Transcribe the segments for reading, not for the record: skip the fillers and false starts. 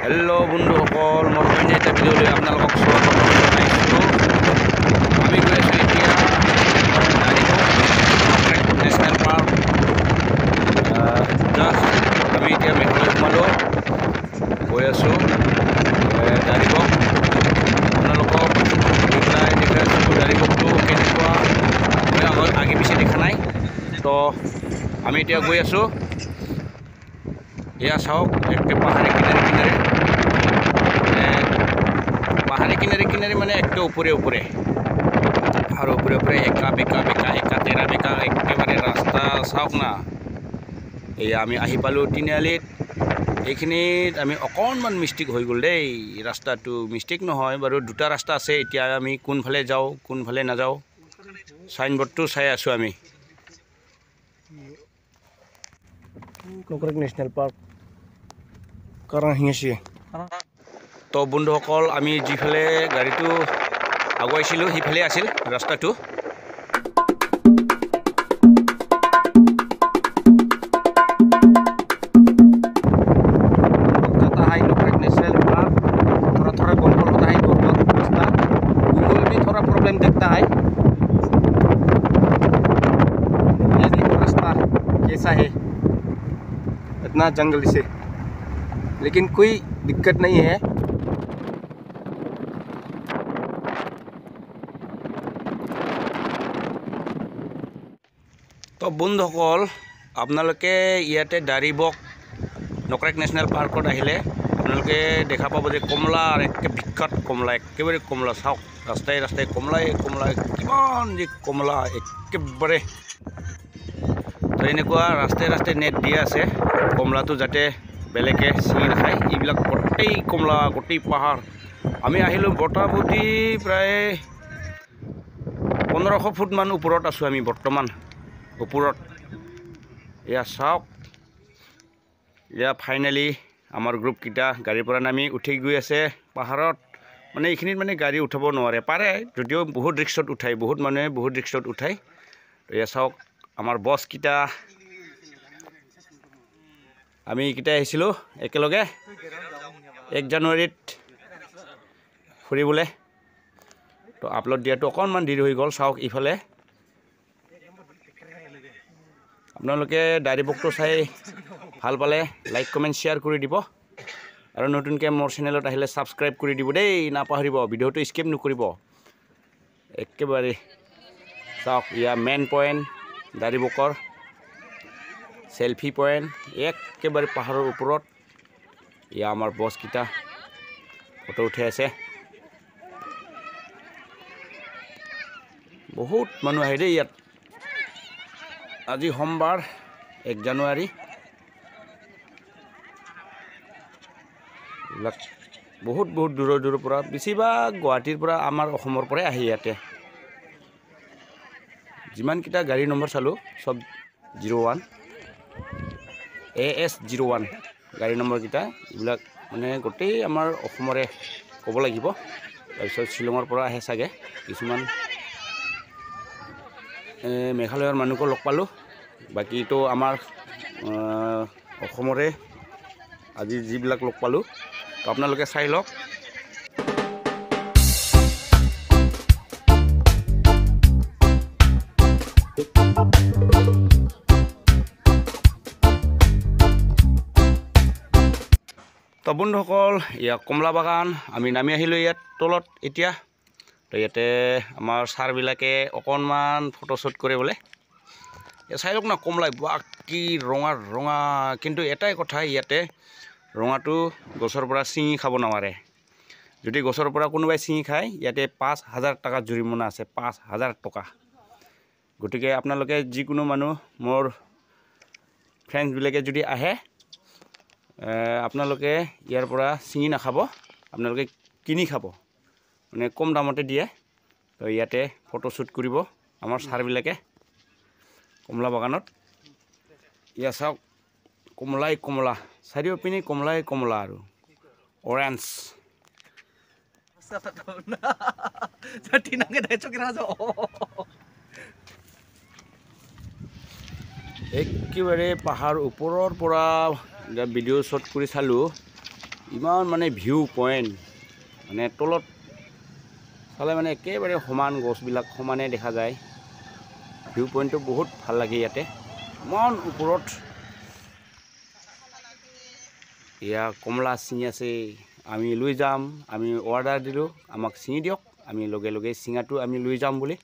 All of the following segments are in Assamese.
হেল্ল' বন্ধুসকল, মই অন্য এটা ভিডিঅ'লৈ আপোনালোকক স্বাগতম জনাইছোঁ। আমি গৈ আছোঁ এতিয়া দাৰিকোপ নেশ্যনেল পাৰ্ক। জাষ্ট আমি এতিয়া মেঘালয় সোমালোঁ, গৈ আছোঁ দাৰিকোপ। আপোনালোকক গৈ পেলাই দেখাই আছোঁ দাৰিকোপটো কেনেকুৱা। মই আগে পিছে দেখা নাই, তো আমি এতিয়া গৈ আছোঁ। এয়া চাওক, একে পাহাৰে কিনাৰে মানে একে উপরে আর উপরে একা বেকা তেরা বেকা একেবারে রাস্তা চাওক না। এয়া আমি আহি পালোঁ তিনিআলিত। এইখিনিত আমি অকণমান মিষ্টেক হৈ গ'ল দেই। ৰাস্তাটো মিষ্টেক নহয় বাৰু, দুটা ৰাস্তা আছে। এতিয়া আমি কোনফালে যাওঁ কোনফালে নাযাওঁ চাইনবোৰ্ডটো চাই আছোঁ আমি। কোকৰাঝাৰ নেশ্যনেল পাৰ্ক কাৰণ আহিছে। তো বন্ধুসকল, আমি যিফালে গাড়ীটো আগুৱাইছিলোঁ সিফালে আছিল ৰাস্তাটো। नेशनल पार्क थोड़ा गंडगोल होता है, रास्ता गंडगोल भी थोड़ा प्रॉब्लम देखता है। ये देखो रास्ता कैसा है, इतना जंगल से, लेकिन कोई दिक्कत नहीं है। तो বন্ধুসকল, আপোনালোকে ইয়াতে দাৰিবক নকৰেক নেশ্যনেল পাৰ্কত আহিলে আপোনালোকে দেখা পাব যে কমলা আৰু একে বিখ্যাত কমলা, একেবাৰে কমলা চাওক। ৰাস্তাই ৰাস্তাই কমলাই কিমান যে কমলা একেবাৰে। তো এনেকুৱা ৰাস্তাই ৰাস্তাই নেট দিয়া আছে কমলাটো যাতে বেলেগে ছিঙি নাখায়। এইবিলাক গোটেই কমলা, গোটেই পাহাৰ। আমি আহিলোঁ মোটামুটি প্ৰায় 1500 ফুটমান ওপৰত আছোঁ আমি বৰ্তমান ওপৰত। এয়া চাওক, এয়া ফাইনেলি আমাৰ গ্ৰুপকেইটা গাড়ীৰ পৰা নামি উঠি গৈ আছে পাহাৰত। মানে এইখিনিত মানে গাড়ী উঠাব নোৱাৰে, পাৰে যদিও বহুত ৰিক্সত উঠায়, বহুত মানুহে বহুত ৰিক্সত উঠায়। তো এয়া চাওক আমাৰ বছকেইটা, আমি এইকেইটা আহিছিলোঁ একেলগে 1 জানুৱাৰীত ফুৰিবলৈ। তো আপলোড দিয়াটো অকণমান দেৰি হৈ গ'ল। চাওক ইফালে আপোনালোকে দাৰিবকটো চাই ভাল পালে লাইক কমেণ্ট শ্বেয়াৰ কৰি দিব, আৰু নতুনকৈ মোৰ চেনেলত আহিলে ছাবস্ক্ৰাইব কৰি দিব দেই, নাপাহৰিব। ভিডিঅ'টো স্কিপ নকৰিব একেবাৰে। চাওক ইয়া মেইন পইণ্ট দাৰিবকৰ, চেলফি পইণ্ট একেবাৰে পাহাৰৰ ওপৰত। ইয়া আমাৰ বছকেইটা ফটো উঠাই আছে। বহুত মানুহ আহে দেই ইয়াত। আজি সোমবাৰ 1 জানুৱাৰী। এইবিলাক বহুত দূৰৰ পৰা, বেছিভাগ গুৱাহাটীৰ পৰা, আমাৰ অসমৰ পৰাই আহে ইয়াতে। যিমানকেইটা গাড়ী নম্বৰ চালোঁ চব 01 AS 01 গাড়ী নম্বৰকেইটা। এইবিলাক মানে গোটেই আমাৰ অসমৰে ক'ব লাগিব। তাৰপিছত শ্বিলঙৰ পৰা আহে চাগে কিছুমান, মেঘালয়ৰ মানুহকো লগ পালোঁ। বাকীটো আমাৰ অসমৰে আজি যিবিলাক লগ পালোঁ। তো আপোনালোকে চাই লওক। তো বন্ধুসকল, ইয়াত কমলা বাগান। আমি নামি আহিলোঁ ইয়াত তলত এতিয়া। তো ইয়াতে আমাৰ ছাৰবিলাকে অকণমান ফটোশ্বুট কৰে বোলে। চাই লওক না কমলা কি ৰঙা। কিন্তু এটাই কথা, ইয়াতে ৰঙাটো গছৰ পৰা ছিঙি খাব নোৱাৰে। যদি গছৰ পৰা কোনোবাই ছিঙি খায়, ইয়াতে 5000 টকা জৰিমনা আছে, 5000 টকা। গতিকে আপোনালোকে যিকোনো মানুহ, মোৰ ফ্ৰেণ্ডছবিলাকে যদি আহে, আপোনালোকে ইয়াৰ পৰা ছিঙি নাখাব, আপোনালোকে কিনি খাব, মানে কম দামতে দিয়ে। তো ইয়াতে ফটোশ্বুট কৰিব আমাৰ ছাৰবিলাকে কমলা বাগানত। ইয়া চাওক কমলা চাৰিওপিনে কমলা আৰু অৰেঞ্জ। একেবাৰে পাহাৰ ওপৰৰ পৰা ভিডিঅ' শ্বট কৰি চালোঁ। ইমান মানে ভিউ পইণ্ট মানে তলত চালে মানে একেবাৰে সমান গছবিলাক সমানে দেখা যায় ভিউ পইণ্টটো বহুত ভাল লাগে ইয়াতে ইমান ওপৰত এয়া কমলা ছিঙি আছে আমি লৈ যাম আমি অৰ্ডাৰ দিলোঁ আমাক ছিঙি দিয়ক আমি লগে লগে ছিঙাটো আমি লৈ যাম বুলি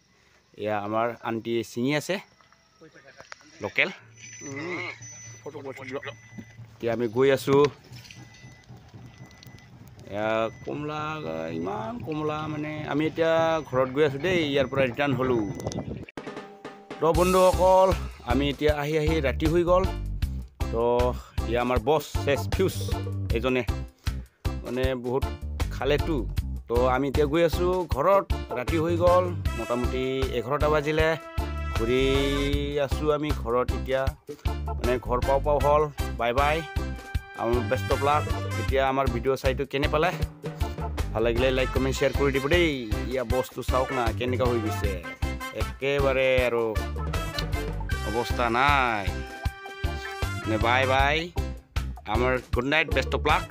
এয়া আমাৰ আণ্টিয়ে ছিঙি আছে লোকেল এতিয়া আমি গৈ আছোঁ কমলা ইমান কমলা মানে আমি এতিয়া ঘৰত গৈ আছোঁ দেই ইয়াৰ পৰা ৰিটাৰ্ণ হ'লোঁ তো বন্ধুসকল আমি এতিয়া আহি আহি ৰাতি হৈ গ'ল তো এয়া আমাৰ বছ চেছ ফিউজ এজনে মানে বহুত খালেতো তো আমি এতিয়া গৈ আছোঁ ঘৰত ৰাতি হৈ গ'ল মোটামুটি 11টা বাজিলে ঘূৰি আছোঁ আমি ঘৰত এতিয়া মানে ঘৰ পাওঁ হ'ল বাই বাই আমাৰ বেষ্ট অফ লাক এতিয়া আমাৰ ভিডিঅ' চাইটো কেনে পালে ভাল লাগিলে লাইক কমেণ্ট শ্বেয়াৰ কৰি দিব দেই ইয়া বস্তু চাওক না কেনেকুৱা হৈ গৈছে একেবাৰে আৰু অৱস্থা নাই বাই বাই আমাৰ good night best of luck